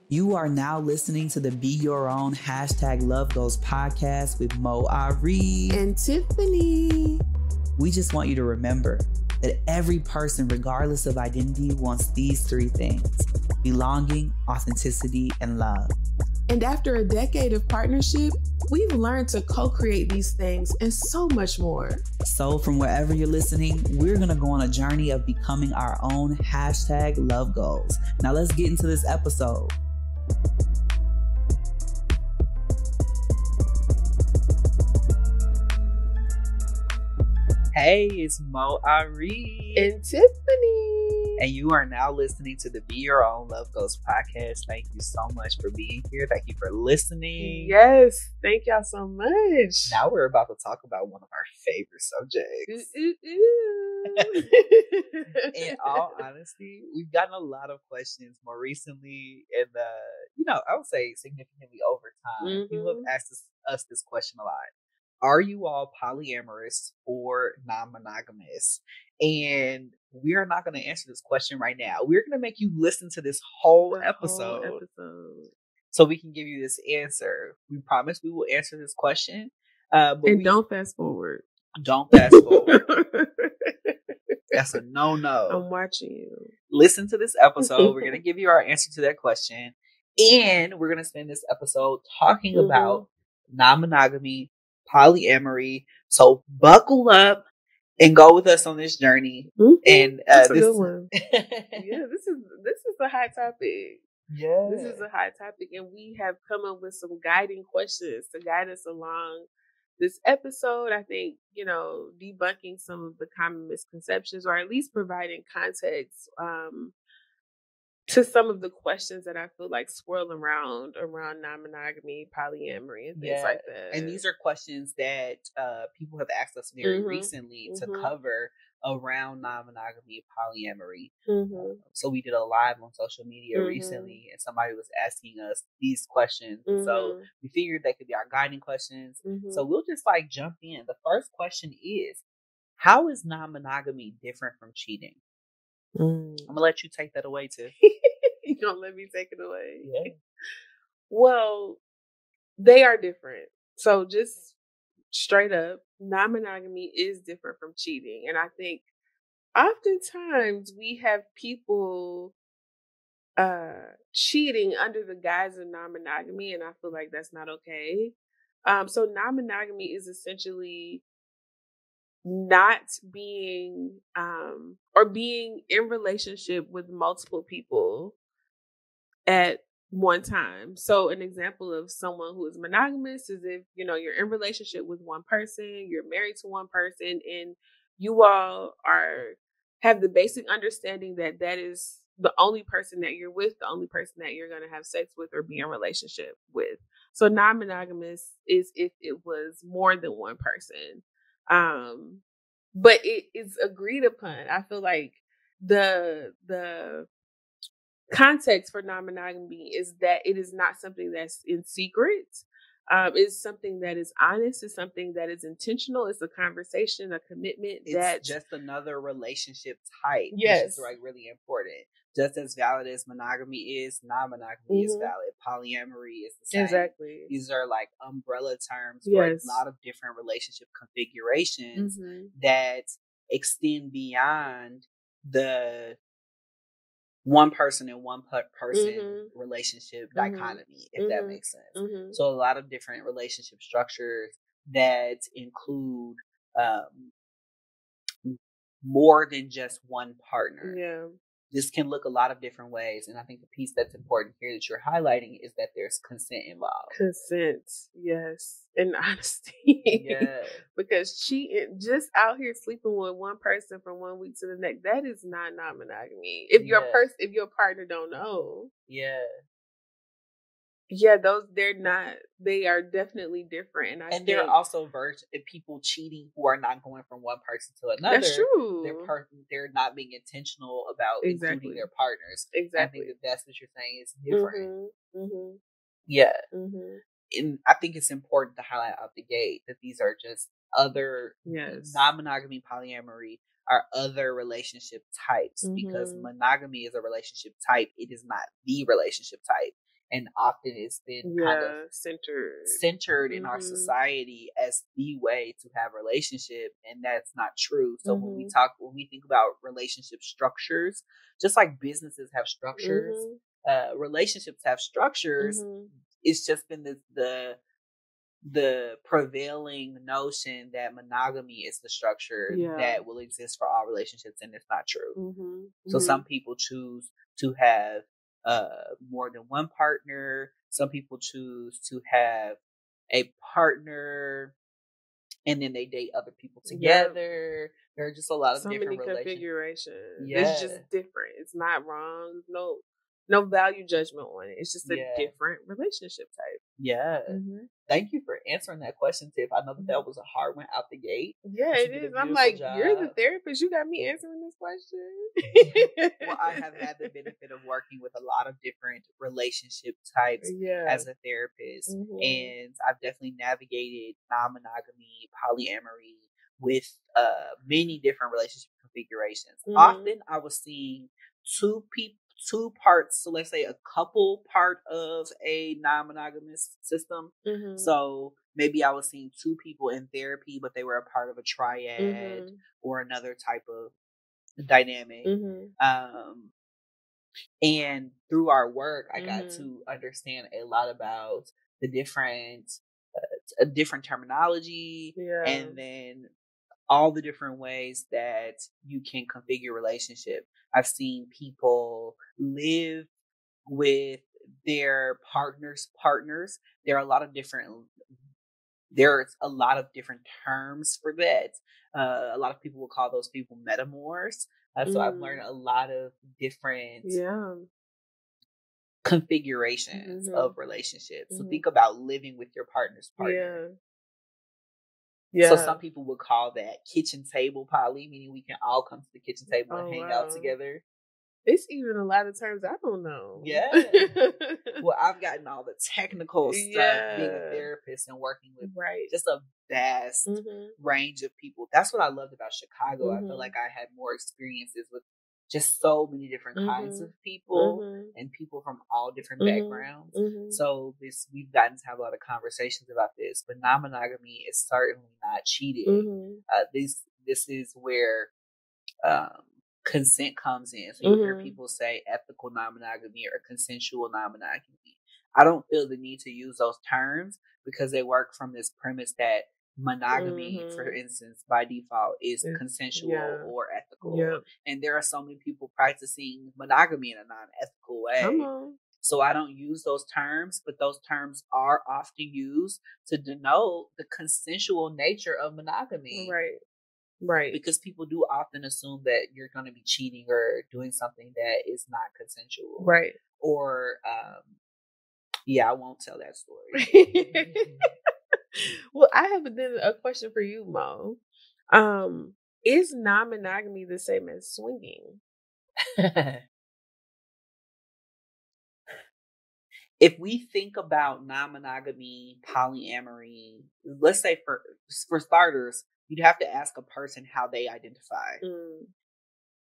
You are now listening to the Be Your Own #Love Goals podcast with Mo Ari and Tiffany. We just want you to remember that every person, regardless of identity, wants these three things: belonging, authenticity, and love. And after a decade of partnership, we've learned to co-create these things and so much more. So from wherever you're listening, we're going to go on a journey of becoming our own #Love Goals. Now let's get into this episode. Hey, it's Mo Ari and Tiffany, and you are now listening to the Be Your Own Love Goals podcast. Thank you so much for being here. Thank you for listening. Yes, thank y'all so much. Now we're about to talk about one of our favorite subjects. In all honesty, we've gotten a lot of questions more recently, and I would say significantly over time. Mm-hmm. People have asked us this question a lot. Are you all polyamorous or non-monogamous? And we're not going to answer this question right now. We're going to make you listen to this whole episode so we can give you this answer. We promise we will answer this question. And don't fast forward. Don't fast forward. That's a no-no. I'm watching you. Listen to this episode. We're going to give you our answer to that question. And we're going to spend this episode talking about non-monogamy, polyamory. So buckle up and go with us on this journey. And that's a good one. Yeah, this is a hot topic. Yeah, this is a hot topic, and we have come up with some guiding questions to guide us along this episode. I think, debunking some of the common misconceptions, or at least providing context to some of the questions that I feel like swirl around non-monogamy, polyamory, and things like that. And these are questions that people have asked us very recently to cover around non-monogamy, polyamory. So we did a live on social media recently, and somebody was asking us these questions. So we figured they could be our guiding questions. So we'll just jump in. The first question is, how is non-monogamy different from cheating? I'm gonna let you take that away, Tiff. You gonna let me take it away? Yeah. Well, they are different. So just straight up, non-monogamy is different from cheating. And I think oftentimes we have people cheating under the guise of non-monogamy, and I feel like that's not okay. So non-monogamy is essentially not being or being in relationship with multiple people at one time. So an example of someone who is monogamous is if, you're in relationship with one person, you're married to one person, and you all have the basic understanding that that is the only person that you're with, the only person that you're going to have sex with or be in relationship with. So non-monogamous is if it was more than one person. But it is agreed upon. I feel like the context for non-monogamy is that it is not something that's in secret. It's something that is honest. It's something that is intentional. It's a conversation, a commitment. It's just another relationship type. Yes. Which is really important. Just as valid as monogamy is, non-monogamy is valid. Polyamory is the same. Exactly. These are umbrella terms for a lot of different relationship configurations that extend beyond the one person and one person relationship dichotomy, if that makes sense. So a lot of different relationship structures that include more than just one partner. Yeah. This can look a lot of different ways. And I think the piece that's important here that you're highlighting is that there's consent involved. Consent, yes. And honesty. Yeah. Because cheating, just out here sleeping with one person from one week to the next, that is not non-monogamy. If your partner don't know. Yeah. Yeah, they are definitely different. And there are also people cheating who are not going from one person to another. That's true. They're not being intentional about including their partners. Exactly. I think that's what you're saying is different. Yeah. And I think it's important to highlight out the gate that these are just other non-monogamy, polyamory are other relationship types because monogamy is a relationship type. It is not the relationship type. And often it's been kind of centered in our society as the way to have a relationship, and that's not true. So when we think about relationship structures, just like businesses have structures, relationships have structures. It's just been the prevailing notion that monogamy is the structure that will exist for all relationships, and it's not true. So some people choose to have more than one partner. Some people choose to have a partner and then they date other people together. There are just a lot of different configurations. It's just different. It's not wrong. No value judgment on it. It's just a different relationship type. Yeah. Thank you for answering that question, Tiff. I know that was a hard one out the gate. Yeah, it is. I'm like, you're the therapist. You got me answering this question. Well, I have had the benefit of working with a lot of different relationship types as a therapist. And I've definitely navigated non-monogamy, polyamory with many different relationship configurations. Often I was seeing two parts, so let's say a couple part of a non-monogamous system. So maybe I was seeing two people in therapy, but they were a part of a triad or another type of dynamic. And through our work, I got to understand a lot about the different terminology and then all the different ways that you can configure relationship. I've seen people live with their partners. There's a lot of different terms for that. A lot of people will call those people metamors. So I've learned a lot of different configurations of relationships. So think about living with your partner's partner. So some people would call that kitchen table poly, meaning we can all come to the kitchen table and hang out together. It's even a lot of terms I don't know. Yeah. Well, I've gotten all the technical stuff being a therapist and working with just a vast range of people. That's what I loved about Chicago. I feel like I had more experiences with just so many different kinds of people and people from all different backgrounds. So we've gotten to have a lot of conversations about this, but non-monogamy is certainly not cheating. This is where consent comes in. So you hear people say ethical non-monogamy or consensual non-monogamy. I don't feel the need to use those terms because they work from this premise that monogamy, for instance, by default is consensual or ethical. And there are so many people practicing monogamy in a non-ethical way. So I don't use those terms, but those terms are often used to denote the consensual nature of monogamy. Right. Because people do often assume that you're going to be cheating or doing something that is not consensual. Right. Or, I won't tell that story. Well, I have a question for you, Mo. Is non-monogamy the same as swinging? If we think about non-monogamy, polyamory, let's say for starters, you'd have to ask a person how they identify.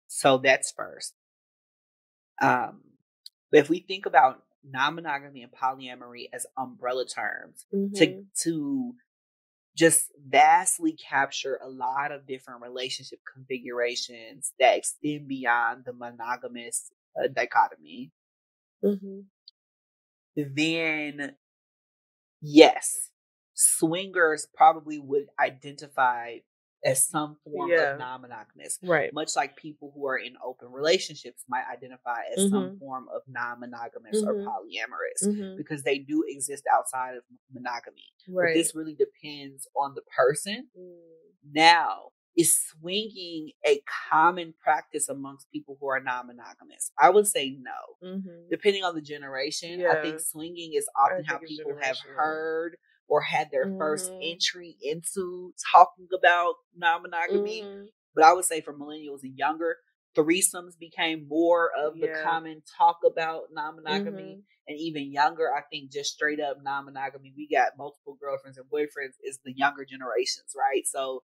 So that's first. But if we think about non-monogamy and polyamory as umbrella terms to just vastly capture a lot of different relationship configurations that extend beyond the monogamous dichotomy, then yes, swingers probably would identify as some form of non-monogamous. Right. Much like people who are in open relationships might identify as some form of non-monogamous or polyamorous because they do exist outside of monogamy. Right. But this really depends on the person. Now, is swinging a common practice amongst people who are non-monogamous? I would say no. Depending on the generation, I think swinging is often how people have heard or had their first entry into talking about non-monogamy. But I would say for millennials and younger, threesomes became more of the common talk about non-monogamy. And even younger, I think just straight up non-monogamy, we got multiple girlfriends and boyfriends, is the younger generations, right? So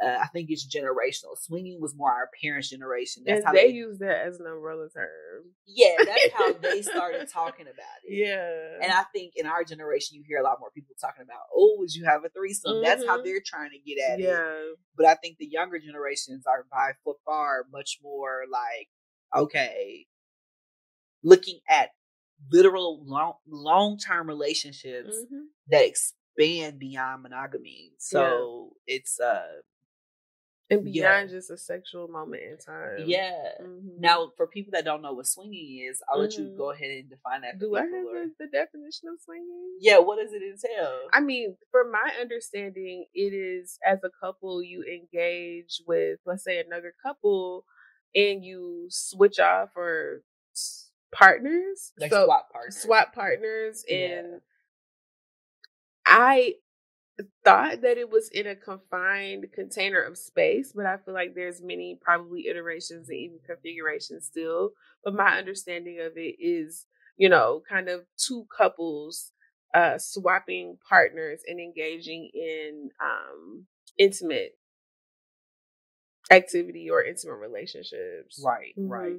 I think it's generational. Swinging was more our parents' generation. That's how they use that as an umbrella term. Yeah, that's how they started talking about it. Yeah. And I think in our generation, you hear a lot more people talking about, oh, would you have a threesome? Mm-hmm. That's how they're trying to get at it. But I think the younger generations are by far much more like, okay, looking at literal long-term relationships that expand beyond monogamy. So it's and beyond just a sexual moment in time. Yeah. Now, for people that don't know what swinging is, I'll let you go ahead and define that. Do I have the definition of swinging? Yeah, what does it entail? I mean, from my understanding, it is as a couple you engage with, let's say, another couple, and you switch off or partners. Like swap partners. Swap partners. And I thought that it was in a confined container of space, but I feel like there's many probably iterations and even configurations still. But my understanding of it is, kind of two couples swapping partners and engaging in intimate activity or intimate relationships. Right, right.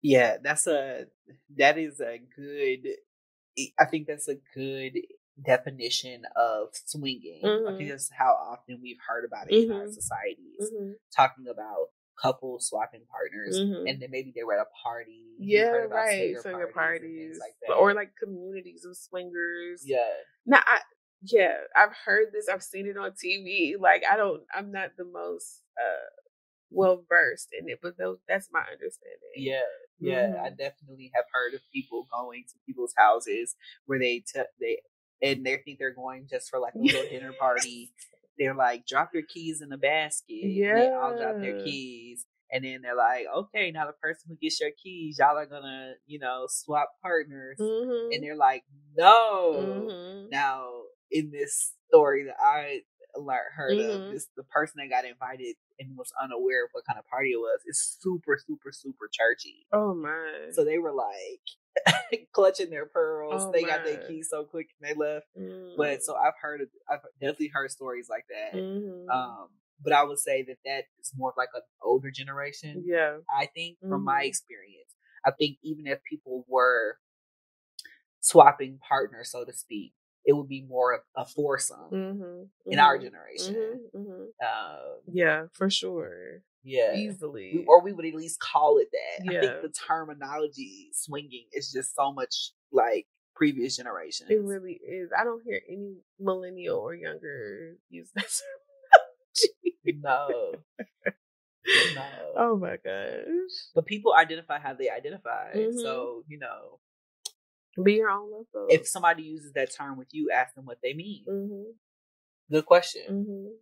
Yeah, that is a good, I think that's a good definition of swinging. I think that's how often we've heard about it in our societies, talking about couples swapping partners, and then maybe they were at a party. Yeah, right. Swinger parties like that, or like communities of swingers. Yeah. Now, I've heard this. I've seen it on TV. Like, I'm not the most well versed in it, but that's my understanding. Yeah. Yeah, I definitely have heard of people going to people's houses where they think they're going just for like a little dinner party. They're like, drop your keys in the basket. Yeah. And they all drop their keys. And then they're like, okay, now the person who gets your keys, y'all are gonna, swap partners. And they're like, no. Now, in this story that I heard of, the person that got invited and was unaware of what kind of party it was, is super, super, super churchy. Oh my. So they were like clutching their pearls. They got their keys so quick and they left. But so I've definitely heard stories like that. But I would say that is more like an older generation. Yeah. I think from my experience, I think even if people were swapping partners, so to speak, it would be more of a foursome in our generation. Yeah, for sure. Yeah. Easily. Or we would at least call it that. Yeah. I think the terminology swinging is just so much like previous generations. It really is. I don't hear any millennial or younger use that terminology. No. Oh my gosh. But people identify how they identify. So, be your own love. If somebody uses that term with you, ask them what they mean. Good question.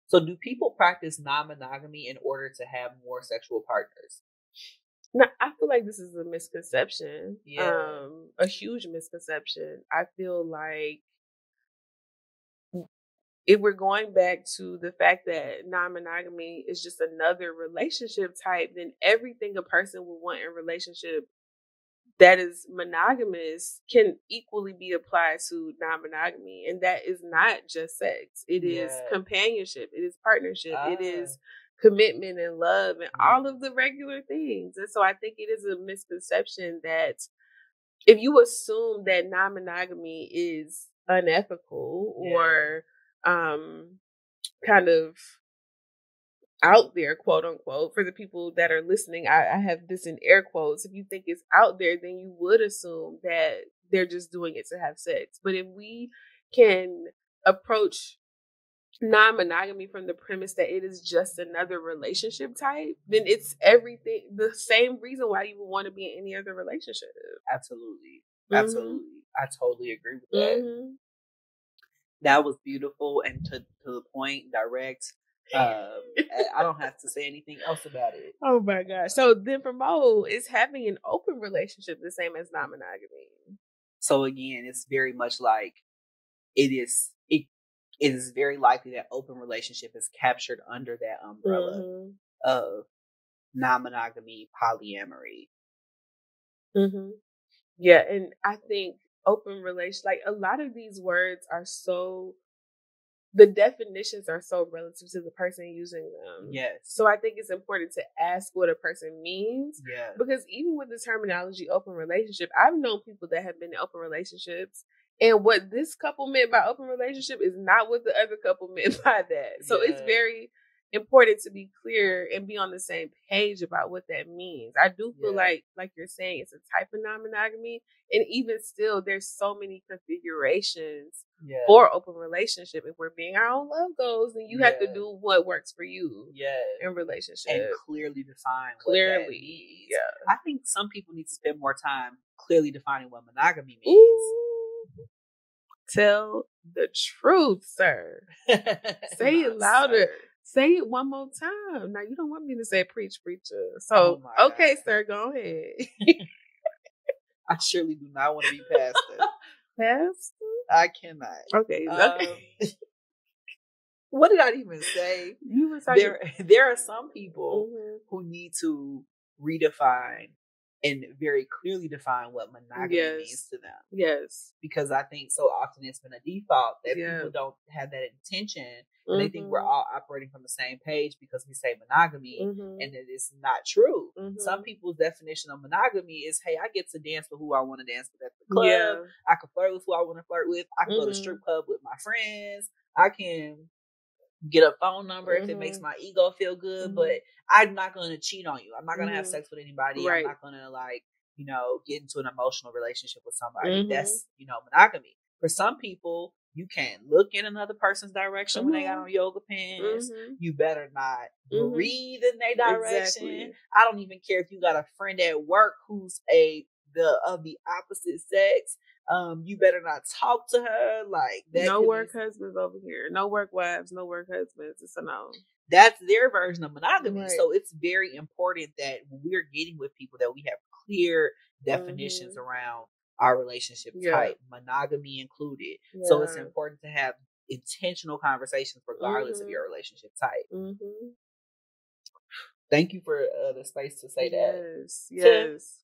So do people practice non-monogamy in order to have more sexual partners? No, I feel like this is a misconception. Yeah. A huge misconception. I feel like if we're going back to the fact that non-monogamy is just another relationship type, then everything a person would want in a relationship that is monogamous can equally be applied to non-monogamy. And that is not just sex. It is companionship. It is partnership. It is commitment and love and all of the regular things. And so I think it is a misconception that if you assume that non-monogamy is unethical or kind of out there, quote unquote, for the people that are listening, I have this in air quotes. If you think it's out there, then you would assume that they're just doing it to have sex. But if we can approach non-monogamy from the premise that it is just another relationship type, then it's everything, the same reason why you would want to be in any other relationship. Absolutely. I totally agree with that. That was beautiful and to the point, direct. I don't have to say anything else about it. Oh my gosh. So then for Mo, is having an open relationship the same as non-monogamy? So again, it's very much like it is very likely that open relationship is captured under that umbrella of non-monogamy, polyamory. Yeah, and I think open relation, like a lot of these words are so the definitions are so relative to the person using them. Yes. So I think it's important to ask what a person means. Yeah. Because even with the terminology open relationship, I've known people that have been in open relationships, and what this couple meant by open relationship is not what the other couple meant by that. So it's very important to be clear and be on the same page about what that means. I do feel like you're saying, it's a type of non-monogamy, and even still, there's so many configurations for open relationship. If we're being our own love goals, then you have to do what works for you in relationship. And clearly define what that means. Yeah. I think some people need to spend more time clearly defining what monogamy means. Ooh. Tell the truth, sir. Say it louder. Sir. Say it one more time. Now, you don't want me to say preach, preacher. So, okay, God. Sir, go ahead. I surely do not want to be pastor. Pastor? I cannot. Okay. What did I even say? You were talking... There are some people who need to redefine and very clearly define what monogamy means to them. Yes. Because I think so often it's been a default that people don't have that intention, and they think we're all operating from the same page because we say monogamy, and it is not true. Some people's definition of monogamy is, hey, I get to dance with who I want to dance with at the club. I can flirt with who I want to flirt with. I can go to strip club with my friends. I can get a phone number if it makes my ego feel good, but I'm not going to cheat on you. I'm not going to have sex with anybody. Right. I'm not going to get into an emotional relationship with somebody. That's, monogamy. For some people, you can't look in another person's direction when they got on yoga pants. You better not breathe in their direction. Exactly. I don't even care if you got a friend at work who's of the opposite sex. You better not talk to her like that. No work husbands over here. No work wives. No work husbands. It's a no. That's their version of monogamy. Right. So it's very important that when we're getting with people that we have clear definitions around our relationship type, monogamy included. So it's important to have intentional conversations regardless of your relationship type. Thank you for the space to say that. Yes.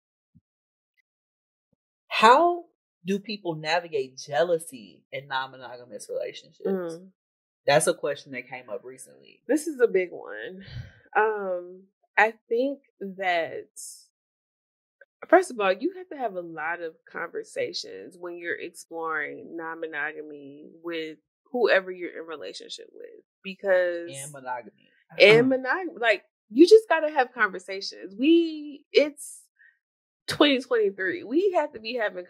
How do people navigate jealousy in non-monogamous relationships? That's a question that came up recently. This is a big one. I think that, first of all, you have to have a lot of conversations when you're exploring non-monogamy with whoever you're in relationship with, and monogamy. Like, you just got to have conversations. It's 2023. We have to be having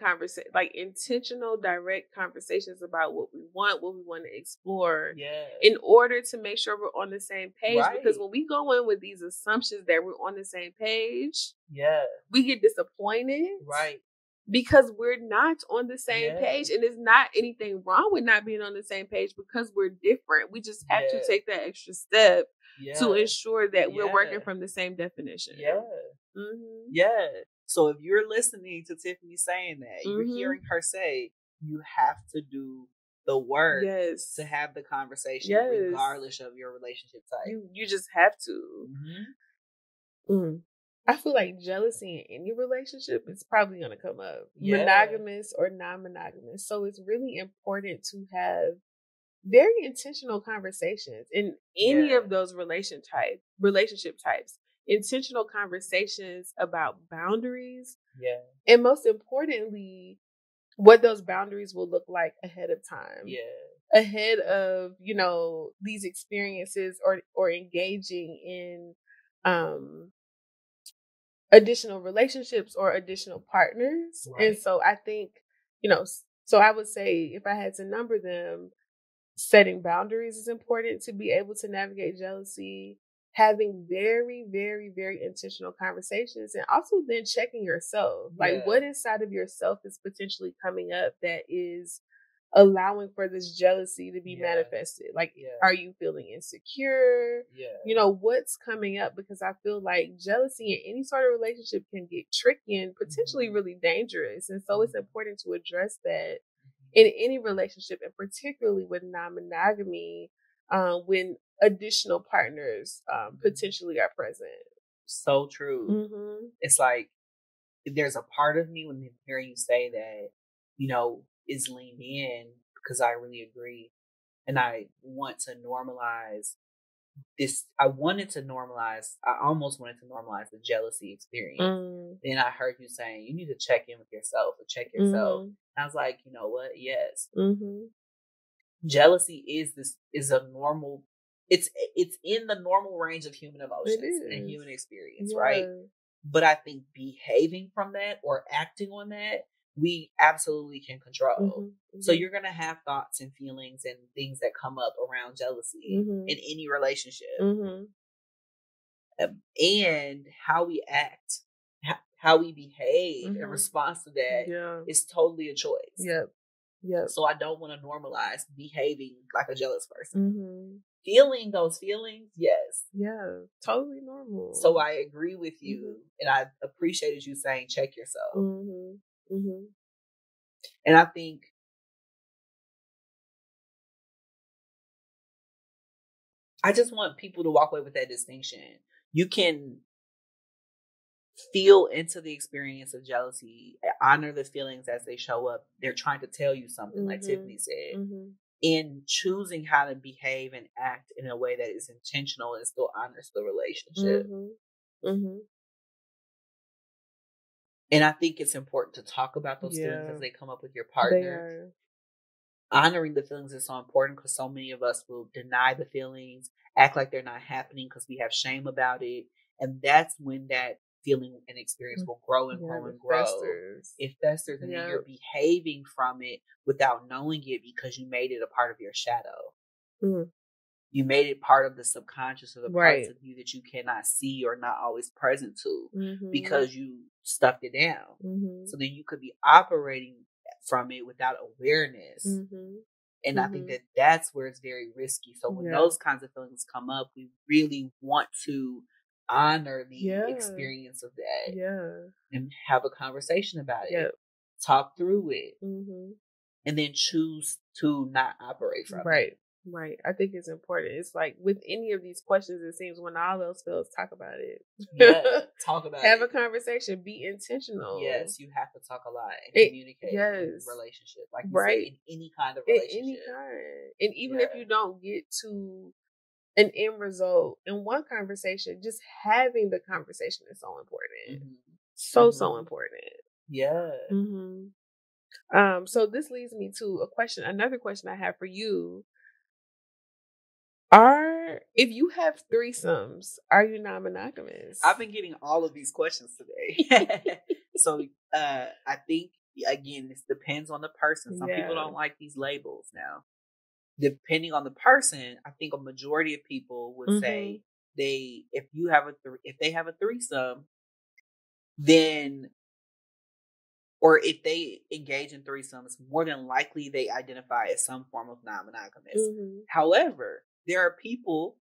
intentional, direct conversations about what we want to explore, in order to make sure we're on the same page. Right. Because when we go in with these assumptions that we're on the same page, we get disappointed, right? Because we're not on the same page, and there's not anything wrong with not being on the same page because we're different. We just have to take that extra step to ensure that we're working from the same definition. So if you're listening to Tiffany saying that, you're hearing her say, you have to do the work to have the conversation regardless of your relationship type. You just have to. I feel like jealousy in any relationship is probably going to come up, monogamous or non-monogamous. So it's really important to have very intentional conversations in any of those relationship types. Intentional conversations about boundaries. And most importantly, what those boundaries will look like ahead of time. Ahead of, these experiences or engaging in additional relationships or additional partners. Right. And so I think, so I would say, if I had to number them, setting boundaries is important to be able to navigate jealousy. Having very, very, very intentional conversations, and also then checking yourself. Like, what inside of yourself is potentially coming up that is allowing for this jealousy to be manifested? Like, are you feeling insecure? What's coming up? Because I feel like jealousy in any sort of relationship can get tricky and potentially really dangerous. And so it's important to address that in any relationship, and particularly with non-monogamy, when additional partners potentially are present. So true. It's like, there's a part of me when hearing you say that, is leaned in, because I really agree. and I want to normalize this. I almost wanted to normalize the jealousy experience. Then I heard you saying you need to check in with yourself or check yourself. And I was like, you know what? Yes. Jealousy is a normal, it's in the normal range of human emotions and human experience, right? But I think behaving from that or acting on that, we absolutely can control. So you're going to have thoughts and feelings and things that come up around jealousy in any relationship. And how we act, how we behave in response to that is totally a choice. So I don't want to normalize behaving like a jealous person. Feeling those feelings, yes. Yeah, totally normal. So I agree with you, and I appreciated you saying check yourself. And I think I just want people to walk away with that distinction. You can feel into the experience of jealousy, honor the feelings as they show up. They're trying to tell you something, like Tiffany said. In choosing how to behave and act in a way that is intentional and still honors the relationship. And I think it's important to talk about those feelings as they come up with your partner. Honoring the feelings is so important because so many of us will deny the feelings, act like they're not happening because we have shame about it. And that's when that feeling and experience will grow and grow and grow. It festers, and then you're behaving from it without knowing it because you made it a part of your shadow. You made it part of the subconscious or the parts of you that you cannot see or not always present to because you stuffed it down. So then you could be operating from it without awareness. And I think that that's where it's very risky. So when those kinds of feelings come up, we really want to honor the experience of that and have a conversation about it, talk through it, and then choose to not operate from it. Right. I think it's important. It's like with any of these questions, it seems when all else fails, talk about it. Talk about Have a conversation. Be intentional. Yes, you have to talk a lot and communicate in relationship. Like you said, in any kind of relationship. In any kind. And even if you don't get to an end result in one conversation, just having the conversation is so important. So important. So this leads me to another question I have for you. If you have threesomes, are you non-monogamous? I've been getting all of these questions today. So I think, again, this depends on the person. Some people don't like these labels now. Depending on the person, I think a majority of people would say if they have a threesome, then, or if they engage in threesomes, more than likely they identify as some form of non-monogamous. However, there are people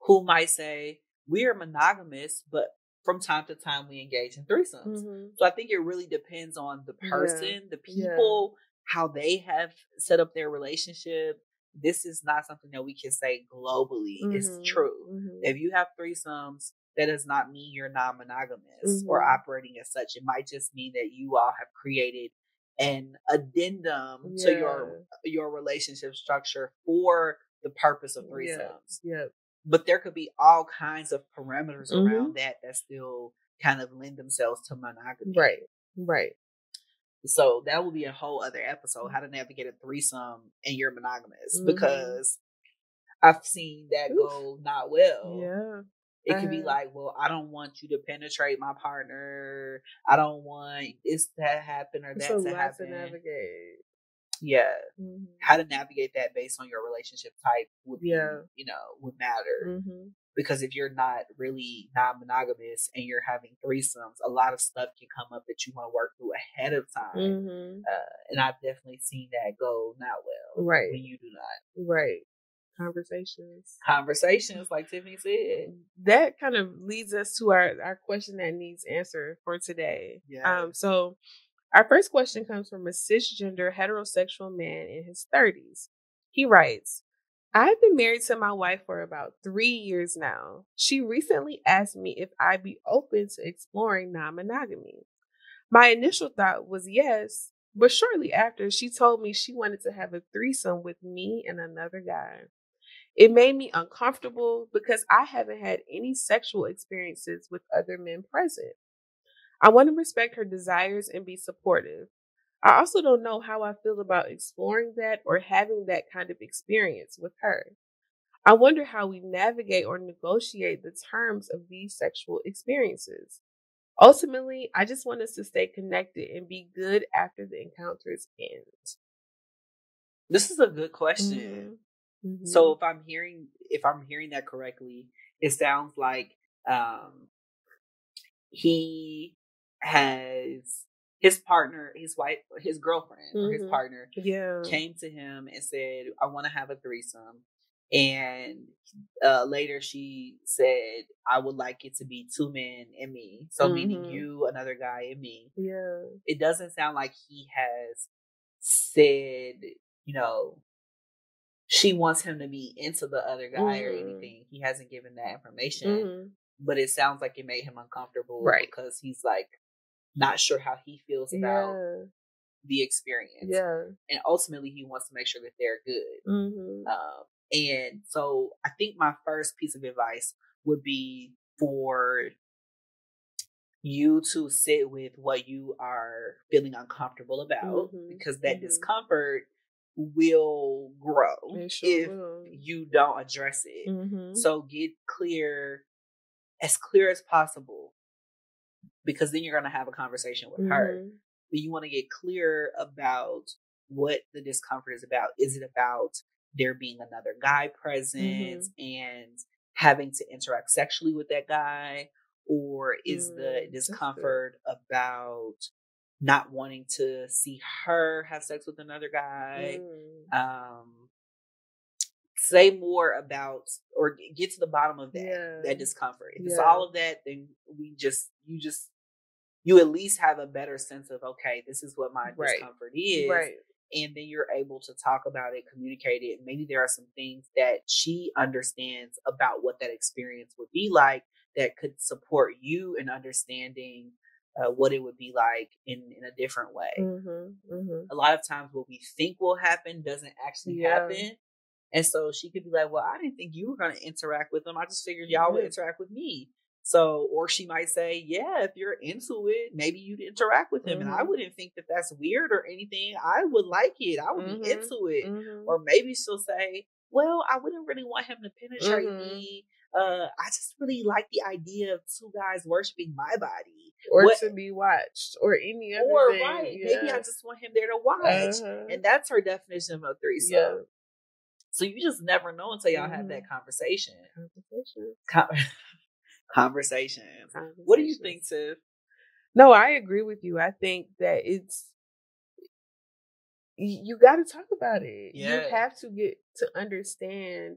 who might say we are monogamous, but from time to time we engage in threesomes. So I think it really depends on the person, the people, how they have set up their relationship. This is not something that we can say globally. It's true. If you have threesomes, that does not mean you're non-monogamous or operating as such. It might just mean that you all have created an addendum to your relationship structure for the purpose of threesomes. But there could be all kinds of parameters around that still kind of lend themselves to monogamy. Right. So that will be a whole other episode, how to navigate a threesome and you're monogamous, because I've seen that go not well. It could be like, well, I don't want you to penetrate my partner. I don't want this to happen or that to happen. To navigate. How to navigate that based on your relationship type would be, would matter. Because if you're not really non-monogamous and you're having threesomes, a lot of stuff can come up that you want to work through ahead of time. And I've definitely seen that go not well. When you do not. Conversations, like Tiffany said. That kind of leads us to our question that needs answer for today. So our first question comes from a cisgender heterosexual man in his 30s. He writes, I've been married to my wife for about 3 years now. She recently asked me if I'd be open to exploring non-monogamy. My initial thought was yes, But shortly after, she told me she wanted to have a threesome with me and another guy. It made me uncomfortable because I haven't had any sexual experiences with other men present. I want to respect her desires and be supportive. I also don't know how I feel about exploring that or having that kind of experience with her. I wonder how we navigate or negotiate the terms of these sexual experiences. Ultimately, I just want us to stay connected and be good after the encounters end. This is a good question. Mm-hmm. So if I'm hearing that correctly, it sounds like he has his partner, his wife, his girlfriend, or his partner came to him and said, I want to have a threesome. And later she said, I would like it to be 2 men and me. So meaning you, another guy, and me. Yeah. It doesn't sound like he has said, she wants him to be into the other guy or anything. He hasn't given that information. But it sounds like it made him uncomfortable because he's like not sure how he feels about the experience. Yeah. And ultimately he wants to make sure that they're good. And so I think my first piece of advice would be for you to sit with what you are feeling uncomfortable about, because that discomfort will grow if you don't address it. So get as clear as possible, because then you're going to have a conversation with her. But you want to get clear about what the discomfort is about. Is it about there being another guy present and having to interact sexually with that guy? Or is the discomfort about not wanting to see her have sex with another guy? Say more about, or get to the bottom of that discomfort. If it's all of that, then you at least have a better sense of, okay, this is what my discomfort is. Right. And then you're able to talk about it, communicate it. Maybe there are some things that she understands about what that experience would be like that could support you in understanding what it would be like in a different way. A lot of times what we think will happen doesn't actually happen. And so she could be like, well, I didn't think you were going to interact with them. I just figured y'all would interact with me. So, or she might say, yeah, if you're into it, maybe you'd interact with him. And I wouldn't think that that's weird or anything. I would like it. I would be into it. Or maybe she'll say, well, I wouldn't really want him to penetrate me. I just really like the idea of 2 guys worshiping my body. Or to be watched. Or any other thing. Right. Yeah. Maybe I just want him there to watch. And that's her definition of a threesome. Yeah. So you just never know until y'all have that conversation. Conversations. What do you think, Tiff? No, I agree with you. I think that you got to talk about it. Yeah. You have to get to understand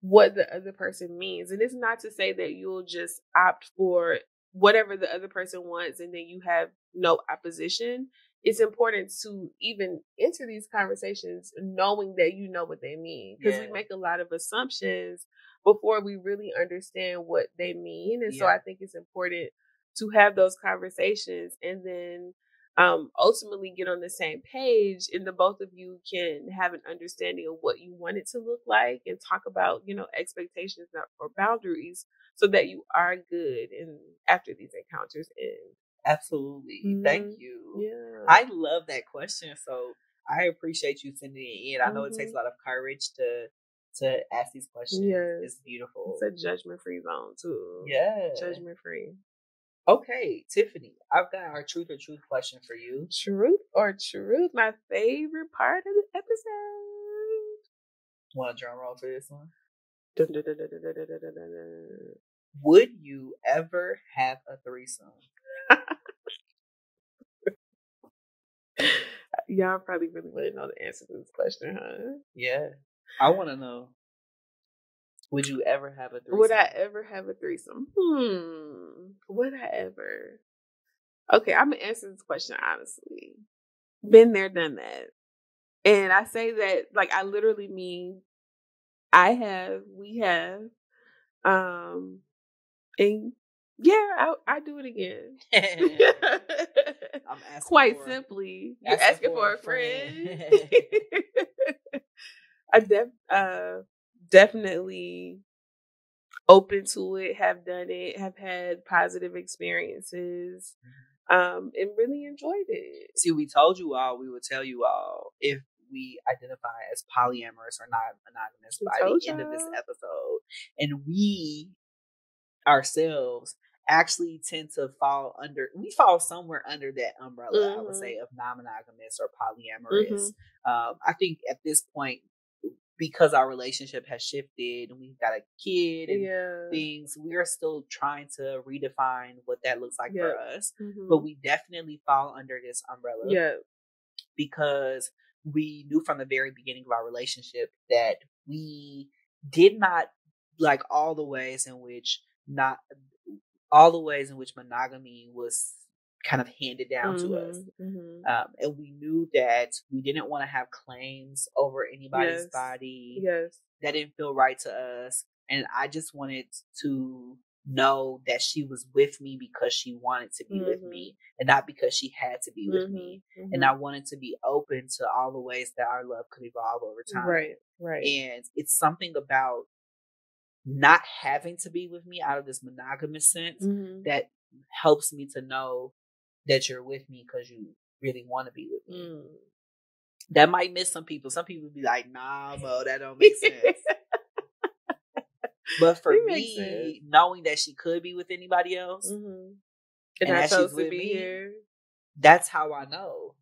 what the other person means. And it's not to say that you'll just opt for whatever the other person wants and then you have no opposition. It's important to even enter these conversations knowing that you know what they mean. Because we make a lot of assumptions before we really understand what they mean. And so I think it's important to have those conversations and then ultimately get on the same page, and the both of you can have an understanding of what you want it to look like and talk about, expectations or boundaries so that you are good and after these encounters end. Absolutely. Thank you. Yeah. I love that question. So I appreciate you sending it in. I know it takes a lot of courage to ask these questions. Yes. It's beautiful. It's a judgment-free zone too. Yeah. Judgment-free. Okay, Tiffany, I've got our truth or truth question for you. Truth or truth? My favorite part of the episode. Want a drum roll for this one? Dun, dun, dun, dun, dun, dun, dun, dun, dun. Would you ever have a threesome? Y'all probably really want to know the answer to this question, huh? Yeah. I want to know. Would you ever have a threesome? Would I ever have a threesome? Would I ever? Okay, I'm going to answer this question honestly. Been there, done that. And I say that, like, I literally mean we have. And Yeah, I do it again. I'm asking quite simply. You're asking for a friend. I definitely open to it, have done it, have had positive experiences, and really enjoyed it. See, we told you all, we would tell you all if we identify as polyamorous or non-monogamous by the end of this episode. And we ourselves actually tend to we fall somewhere under that umbrella, I would say, of non-monogamous or polyamorous. I think at this point, because our relationship has shifted and we've got a kid and things, we are still trying to redefine what that looks like for us. But we definitely fall under this umbrella because we knew from the very beginning of our relationship that we did not like all the ways in which monogamy was kind of handed down to us. And we knew that we didn't want to have claims over anybody's body. That didn't feel right to us. And I just wanted to know that she was with me because she wanted to be with me and not because she had to be with me. And I wanted to be open to all the ways that our love could evolve over time. Right. And it's something about not having to be with me out of this monogamous sense that helps me to know that you're with me because you really want to be with me. That might miss some people. Some people be like, nah, Mo, that don't make sense. But for me, knowing that she could be with anybody else and that she's with me here, that's how I know.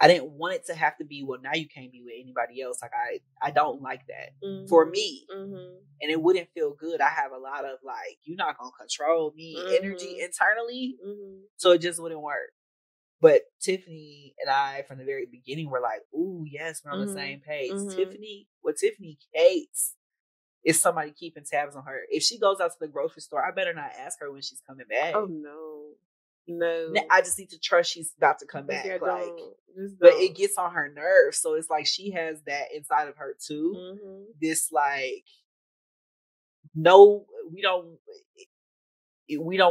I didn't want it to have to be, well, now you can't be with anybody else. Like, I don't like that for me. And it wouldn't feel good. I have a lot of, like, you're not going to control me energy internally. So it just wouldn't work. But Tiffany and I, from the very beginning, were like, ooh, yes, we're on the same page. Tiffany hates is somebody keeping tabs on her. If she goes out to the grocery store, I better not ask her when she's coming back. Oh, no. I just need to trust she's about to come back. But it gets on her nerves. So it's like she has that inside of her too. This like, no, we don't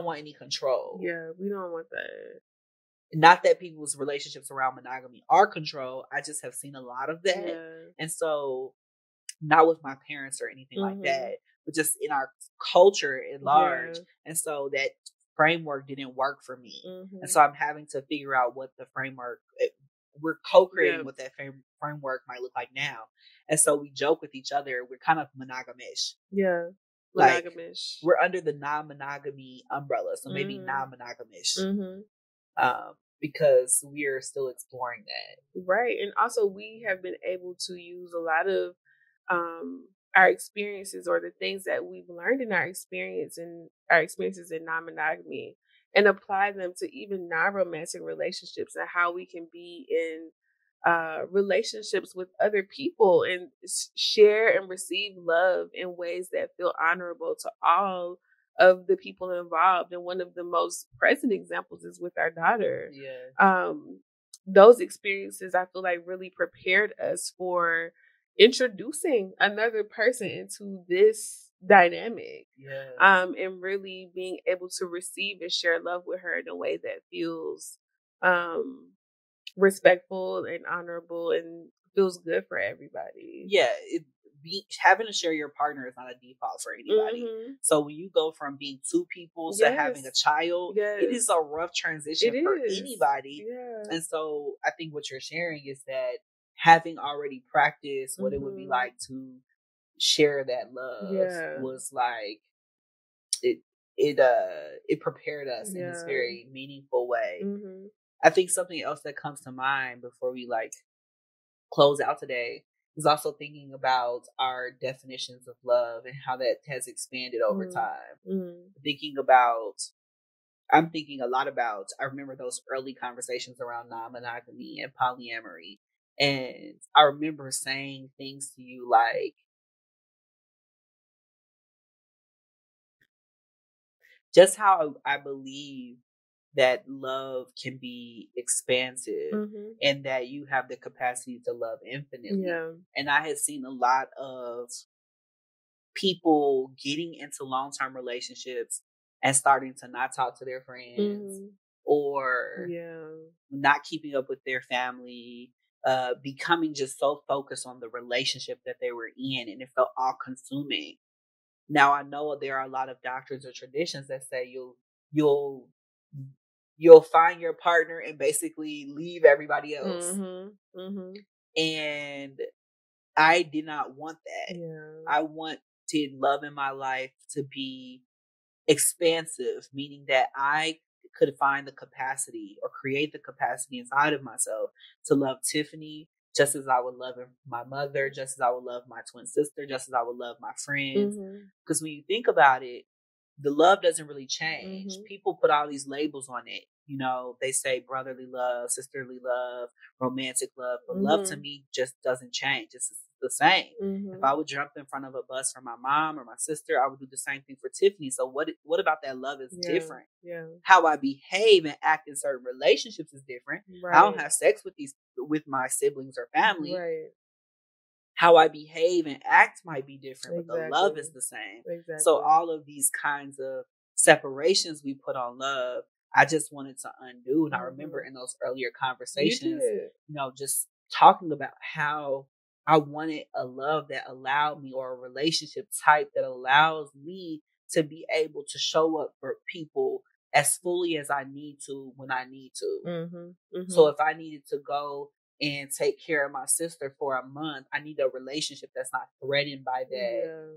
want any control. Yeah, we don't want that. Not that people's relationships around monogamy are control. I just have seen a lot of that. Yeah. And so, not with my parents or anything like that, but just in our culture at large. And so that framework didn't work for me. And so I'm having to figure out what the framework, we're co-creating what that framework might look like now. And so we joke with each other, we're kind of monogamish. Yeah. Like, we're under the non-monogamy umbrella. So maybe non-monogamish. Because we're still exploring that. Right. And also we have been able to use a lot of our experiences or the things that we've learned in our experiences in non-monogamy and apply them to even non-romantic relationships and how we can be in relationships with other people and share and receive love in ways that feel honorable to all of the people involved. And one of the most present examples is with our daughter. Those experiences I feel like really prepared us for introducing another person into this dynamic. And really being able to receive and share love with her in a way that feels respectful and honorable and feels good for everybody. Having to share your partner is not a default for anybody. So when you go from being two people to having a child, it is a rough transition for anybody. And so I think what you're sharing is that having already practiced what it would be like to share that love was like it prepared us in this very meaningful way. I think something else that comes to mind before we like close out today is also thinking about our definitions of love and how that has expanded over time. I'm thinking a lot about, I remember those early conversations around non-monogamy and polyamory. And I remember saying things to you like, just how I believe that love can be expansive and that you have the capacity to love infinitely. And I had seen a lot of people getting into long-term relationships and starting to not talk to their friends or not keeping up with their family, becoming just so focused on the relationship that they were in, and it felt all consuming. Now I know there are a lot of doctrines or traditions that say you'll find your partner and basically leave everybody else. And I did not want that. I wanted love in my life to be expansive, meaning that I could find the capacity or create the capacity inside of myself to love Tiffany just as I would love my mother, just as I would love my twin sister, just as I would love my friends. Because when you think about it, the love doesn't really change. People put all these labels on it. You know, they say brotherly love, sisterly love, romantic love, but love to me just doesn't change. It's the same. If I would jump in front of a bus for my mom or my sister, I would do the same thing for Tiffany. So what about that love is different? How I behave and act in certain relationships is different. I don't have sex with my siblings or family. How I behave and act might be different, but the love is the same. So all of these kinds of separations we put on love, I just wanted to undo. And I remember in those earlier conversations, just talking about how I wanted a love that allowed me, or a relationship type that allows me to be able to show up for people as fully as I need to when I need to. So if I needed to go and take care of my sister for a month, I need a relationship that's not threatened by that.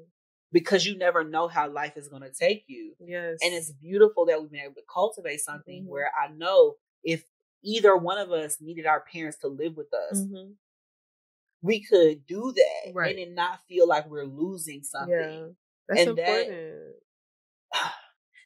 Because you never know how life is going to take you. And it's beautiful that we've been able to cultivate something where I know if either one of us needed our parents to live with us, we could do that and then not feel like we're losing something. That's and important.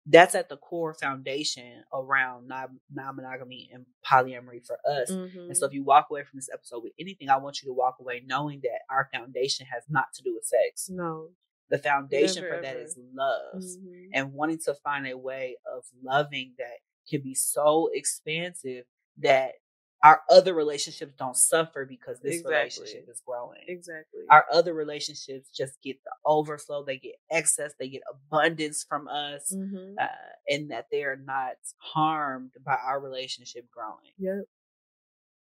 That's at the core foundation around non-monogamy and polyamory for us. And so if you walk away from this episode with anything, I want you to walk away knowing that our foundation has not to do with sex. No. The foundation for that is love, and wanting to find a way of loving that can be so expansive that our other relationships don't suffer because this relationship is growing. Our other relationships just get the overflow, they get excess, they get abundance from us, and that they are not harmed by our relationship growing.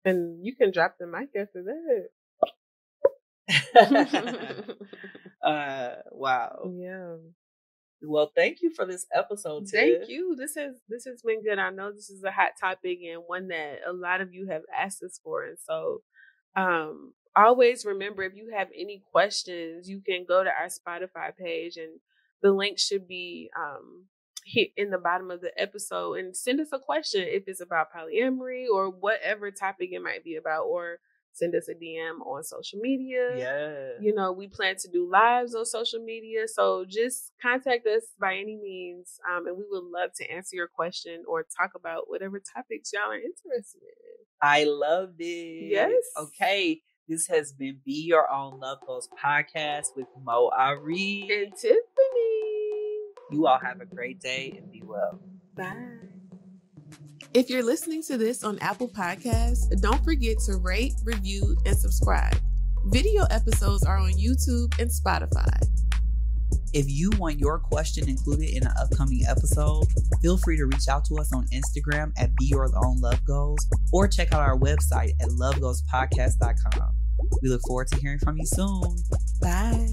And you can drop the mic after that. Wow. Well, thank you for this episode, Tiff. Thank you. This has been good. I know this is a hot topic and one that a lot of you have asked us for. And so always remember, if you have any questions, you can go to our Spotify page, and the link should be hit in the bottom of the episode, and send us a question if it's about polyamory or whatever topic it might be about, or send us a DM on social media. We plan to do lives on social media. So just contact us by any means. And we would love to answer your question or talk about whatever topics y'all are interested in. I love this. Yes. Okay. This has been Be Your Own Love Goals podcast with Mo Ari and Tiffany. You all have a great day and be well. Bye. If you're listening to this on Apple Podcasts, don't forget to rate, review, and subscribe. Video episodes are on YouTube and Spotify. If you want your question included in an upcoming episode, feel free to reach out to us on Instagram at Be Your Own Love Goals, or check out our website at lovegoalspodcast.com. We look forward to hearing from you soon. Bye.